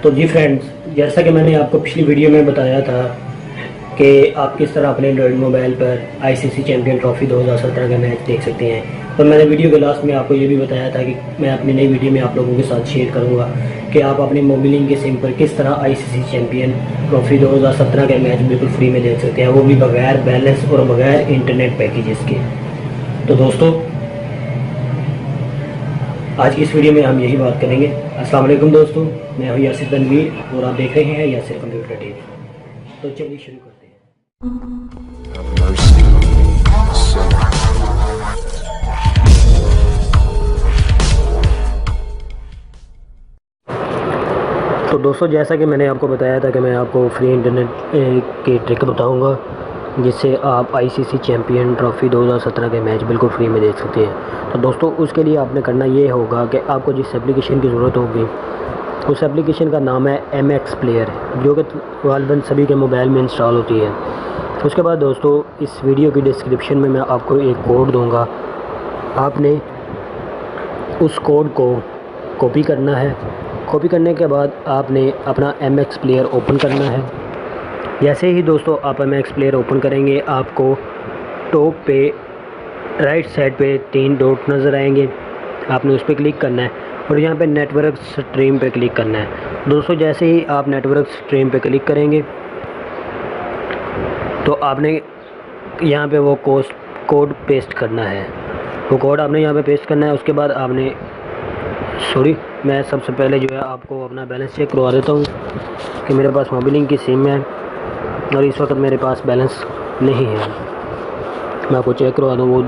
तो जी फ्रेंड्स, जैसा कि मैंने आपको पिछली वीडियो में बताया था कि आप किस तरह अपने एंड्रॉयड मोबाइल पर आईसीसी चैंपियन ट्रॉफी 2017 का मैच देख सकते हैं। तो मैंने वीडियो के लास्ट में आपको ये भी बताया था कि मैं अपनी नई वीडियो में आप लोगों के साथ शेयर करूंगा कि आप अपने मोबाइल के सिम पर किस तरह आईसीसी चैंपियन ट्रॉफी 2017 का मैच बिल्कुल फ्री में देख सकते हैं, वो भी बगैर बैलेंस और बगैर इंटरनेट पैकेजेस के। तो दोस्तों, आज की इस वीडियो में हम यही बात करेंगे। अस्सलाम वालेकुम दोस्तों, मैं हूं यासिर तनवीर और आप देख रहे हैं यासिर कंप्यूटर टीवी। तो चलिए शुरू करते हैं। तो दोस्तों, जैसा कि मैंने आपको बताया था कि मैं आपको फ्री इंटरनेट की ट्रिक बताऊंगा जिससे आप आईसीसी चैंपियन ट्रॉफी 2017 के मैच बिल्कुल फ्री में देख सकते हैं। तो दोस्तों, उसके लिए आपने करना ये होगा कि आपको जिस एप्लीकेशन की ज़रूरत होगी उस एप्लीकेशन का नाम है MX प्लेयर, जो कि गालिबन सभी के मोबाइल में इंस्टॉल होती है। उसके बाद दोस्तों, इस वीडियो की डिस्क्रिप्शन में मैं आपको एक कोड दूंगा। आपने उस कोड को कॉपी करना है। कॉपी करने के बाद आपने अपना MX प्लेयर ओपन करना है। जैसे ही दोस्तों आप MX प्लेयर ओपन करेंगे, आपको टॉप पे राइट साइड पे 3 डॉट नज़र आएंगे। आपने उस पर क्लिक करना है और यहाँ पे नेटवर्क स्ट्रीम पे क्लिक करना है। दोस्तों, जैसे ही आप नेटवर्क स्ट्रीम पे क्लिक करेंगे तो आपने यहाँ पे वो कोड पेस्ट करना है। वो कोड आपने यहाँ पे पेस्ट करना है। उसके बाद आपने मैं सबसे पहले जो है आपको अपना बैलेंस चेक करवा देता हूँ कि मेरे पास मोबाइल की सिम है और इस वक्त मेरे पास बैलेंस नहीं है। मैं आपको चेक करवा दूँ। वो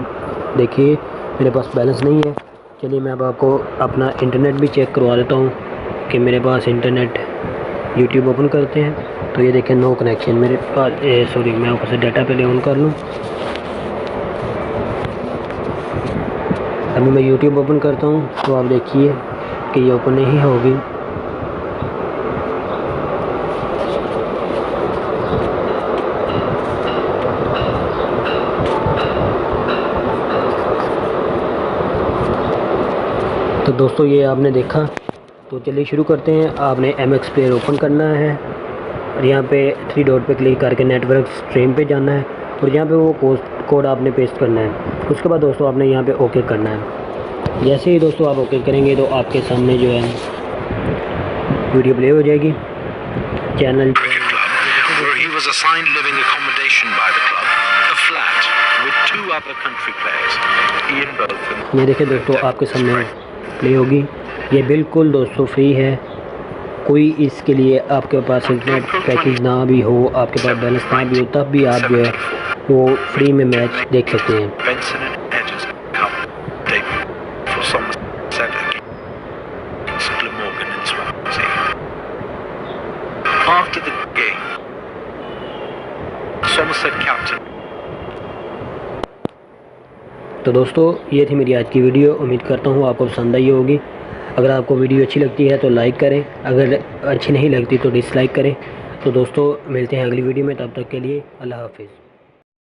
देखिए, मेरे पास बैलेंस नहीं है। चलिए मैं अब आपको अपना इंटरनेट भी चेक करवा देता हूँ कि मेरे पास इंटरनेट। यूट्यूब ओपन करते हैं तो ये देखें, नो कनेक्शन मेरे पास। मैं आपको डाटा पहले ऑन कर लूँ। अभी मैं यूट्यूब ओपन करता हूँ तो आप देखिए कि ये ओपन नहीं होगी। तो दोस्तों, ये आपने देखा। तो चलिए शुरू करते हैं। आपने MX प्लेयर ओपन करना है और यहाँ पे 3 डॉट पे क्लिक करके नेटवर्क स्ट्रीम पे जाना है और यहाँ पे वो कोड आपने पेस्ट करना है। उसके बाद दोस्तों आपने यहाँ पे ओके करना है। जैसे ही दोस्तों आप ओके करेंगे तो आपके सामने जो है वीडियो प्ले हो जाएगी। चैनल ये देखिए दोस्तों, आपके सामने प्ले होगी। ये बिल्कुल दोस्तों फ्री है। कोई इसके लिए आपके पास इंटरनेट पैकेज ना भी हो, आपके पास बैलेंस ना भी हो, तब भी आप जो है वो फ्री में मैच देख सकते हैं। तो दोस्तों, ये थी मेरी आज की वीडियो। उम्मीद करता हूँ आपको पसंद आई होगी। अगर आपको वीडियो अच्छी लगती है तो लाइक करें, अगर अच्छी नहीं लगती तो डिसलाइक करें। तो दोस्तों, मिलते हैं अगली वीडियो में। तब तक के लिए अल्लाह हाफिज़।